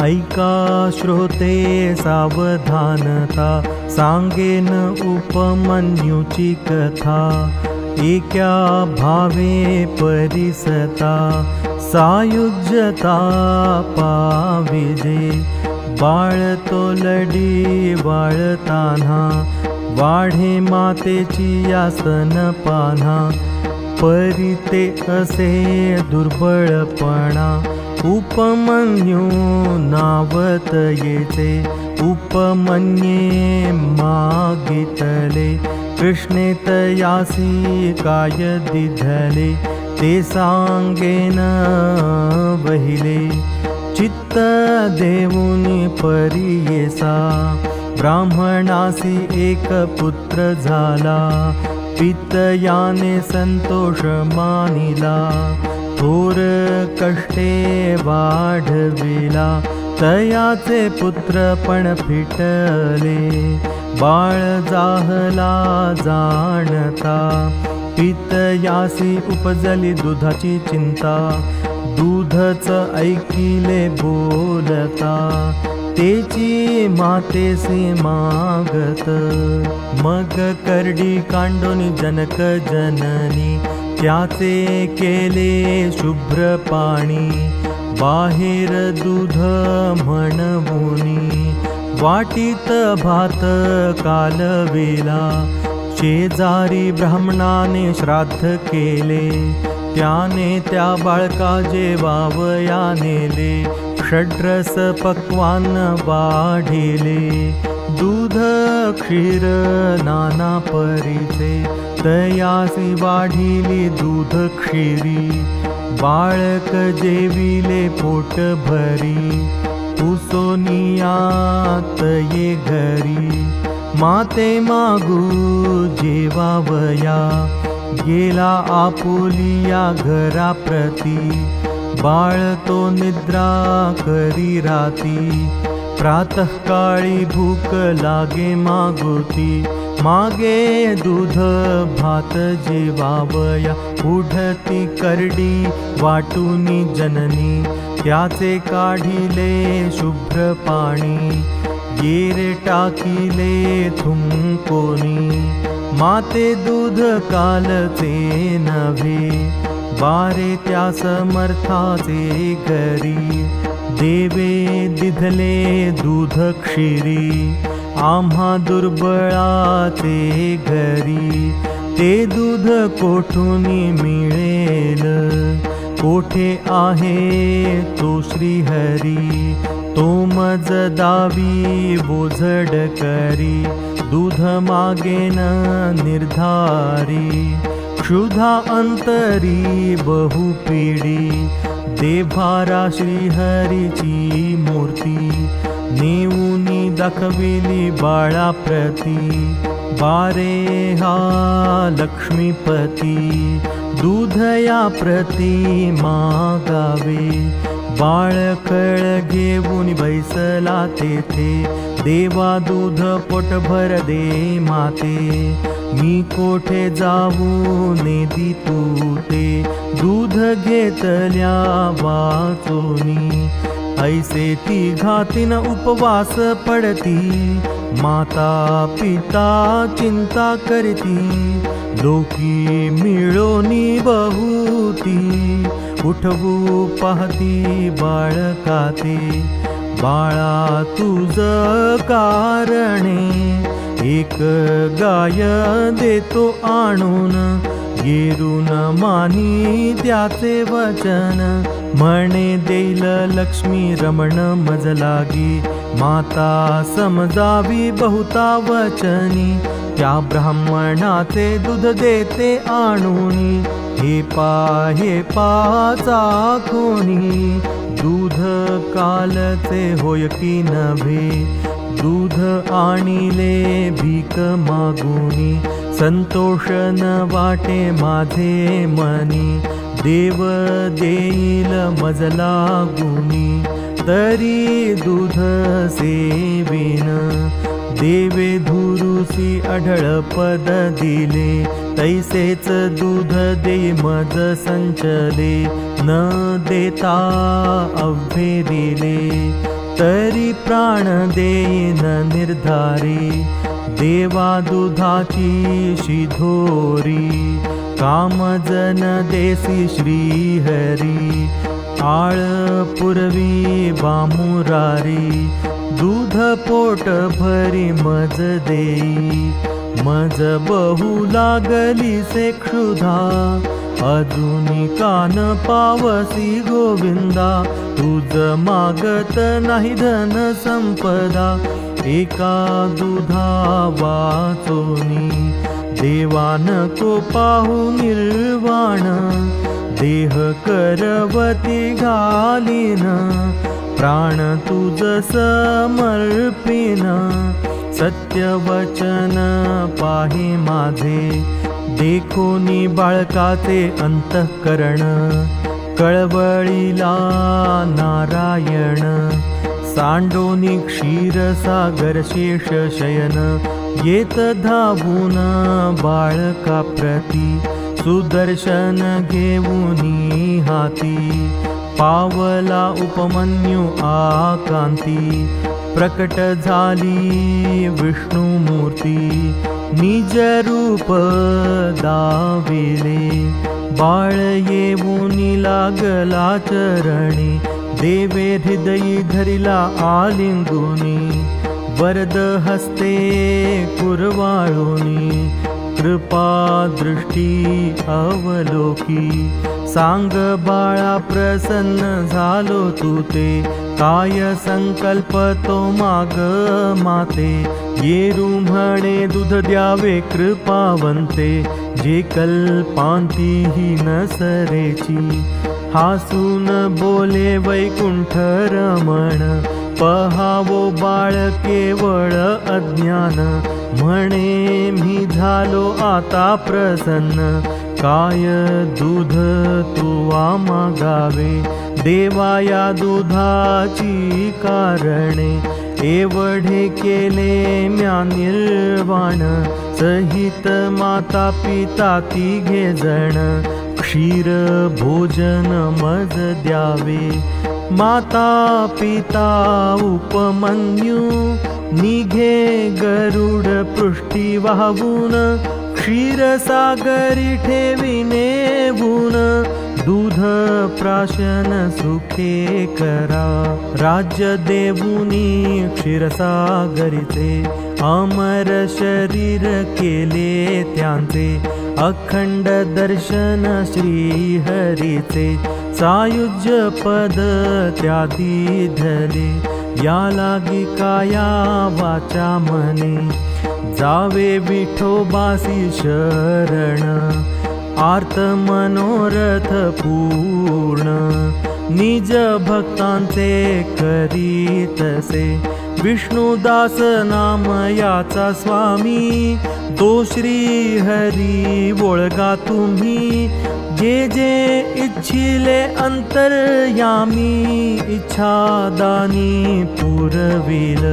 ऐका श्रोते सावधानता, सांगेन उपमन्युची कथा। एका भावे परिसता, सायुज्यता पाविजे। बाळ तोलडी वाळताना, वाढे मातेची यासन पाना। परिते असे दुर्बळपणा, उपमन्यू नावतयेचे। उपमन्ये मागितले, कृष्णे तयासी काय दिधले। ते सांगेन वहिले, चित्त देऊनी परियेसा। ब्राह्मणासी एक पुत्र झाला, पितयाने संतोष मानिला। थोर कष्टे वाढविला, तयाचे पुत्र पण फिटले। बाळ जाहला जाणता, पितयासी उपजली दुधाची चिंता। दूधच ऐकिले बोलता, तेची मातेसी मागत। मग करडी कांडोनी जनक जननी, त्याचे केले शुभ्र पाणी। बाहेर दूध म्हणवुनी, वाटीत भात कालवेला। शेजारी ब्राह्मणाने श्राद्ध केले, त्याने त्या बाळका जेवावया नेले। षड्रस पक्वान वाढिले, दूध क्षीर नाना परीचे। तयासी वाढिली दूध क्षीरी, बाळक जेविले पोट भरी। उसोनियात ये घरी, माते मागू जेवावया। गेला आपुलिया घरा प्रती, बाळ तो निद्रा करी राती। प्रातःकाळी भूक लागे मागोती, मागे दूध भात जेवावया। उठती करडी वाटूनी जननी, त्याचे काढिले शुभ्र पाणी। येरे टाकिले थुंकोनी, माते दूध कालचे नव्हे। बारे त्या समर्थाचे घरी, देवे दिधले दूध क्षीरी। आम्हा दुर्बळाचे घरी, ते दूध कोठूनी मिळेल। कोठे आहे तो श्रीहरी, तो मज दावी बोझड करी। दूध मागेन निर्धारी, क्षुधा अंतरी बहुपीडी। देभारा श्रीहरीची मूर्ती, नेऊनी दाखविली बाळा प्रती। बारे हा लक्ष्मीपती, दूधया प्रती मागावे। बाळ कळ घेऊन बैसला तेथे, देवा दूध पोटभर दे माते। मी कोठे जाऊ नेदी तू ते, दूध घेतल्या वाचोनी। ऐसे ती घातीन उपवास पडती, माता पिता चिंता करती। लोकी मिळोनी बहुती, उठवू पाहती बाळकाते। बाळा तुझ कारणे, एक गाय देतो आणून। गेरून मानी त्याचे वचन, म्हणे देईल लक्ष्मी रमण मज लागी। माता समजावी बहुता वचनी, त्या ब्राह्मणाचे दूध देते आणूनी। हे पा चाखोनी, दूध कालचे होय की नव्हे। दूध आणिले भीक मागुनी, संतोष न वाटे माझे मनी। देव देईल मज लागुनी, तरी दूध सेविन। देवे धुरुसी अढळ पद दिले, तैसेच दूध दे मज संचले। न देता अव्हे दिले, तरी प्राण देईन निर्धारी, देवा दुधाची शिधोरी, कामजन देसी श्रीहरी, आळ पुरवी बामुरारी, दूध पोट भरी मज देई, मज बहु लागली से क्षुधा, अजूनी कान पावसी गोविंदा, तुझ मागत नाही धन संपदा, एका दुधा वाचोनी, देवान को पाहू निर्वाण, देह करवती घालीन, प्राण तुझ समर्पिन, सत्यवचन पाहे माझे, देखोनी बाळकाचे अंतःकरण, कळवळीला नारायण, सांडोनी क्षीरसागर शेष शयन, येत धावून बाळका प्रती, सुदर्शन घेऊनी हाती, पावला उपमन्यु आकांती, प्रकट झाली विष्णुमूर्ती, निज रूप दाविले, बाळ येऊनी लागला चरणी, देवे हृदयी धरिला आलिंगुनी, वरद हस्ते कुरवाळुनी, कृपा दृष्टी अवलोकी, सांग बाळा प्रसन्न झालो तू ते, काय संकल्प तो माग माते, येरू म्हणे दूध द्यावे कृपावंते, जे कल्पांती ही नसरेची, हासून बोले वैकुंठ रमण, पहावो बाळ केवळ अज्ञान, म्हणे मी झालो आता प्रसन्न, काय दूध तुवा मागावे, देवा या दुधाची कारणे, एवढे केले म्या निर्वाण, सहित माता पिता तिघे जण, क्षीर भोजन मज द्यावे, माता पिता उपमन्यू, निघे गरुड पृष्ठी वाहून, क्षीरसागरी ठेविनेवून, दूध प्राशन सुखे करा, राज्य देवुनी क्षीरसागरीचे, अमर शरीर केले त्यांचे, अखंड दर्शन श्रीहरीचे, सायुज्य पद त्यादी धले, या लागी काया वाचा मने, जावे विठोबासी शरण, आर्त मनोरथ पूर्ण, निज भक्तांचे करीतसे, विष्णुदास नाम याचा स्वामी, तो श्री हरी ओळगा तुम्ही, जे जे इच्छिले अंतर्यामी, इच्छादानी पुरविल।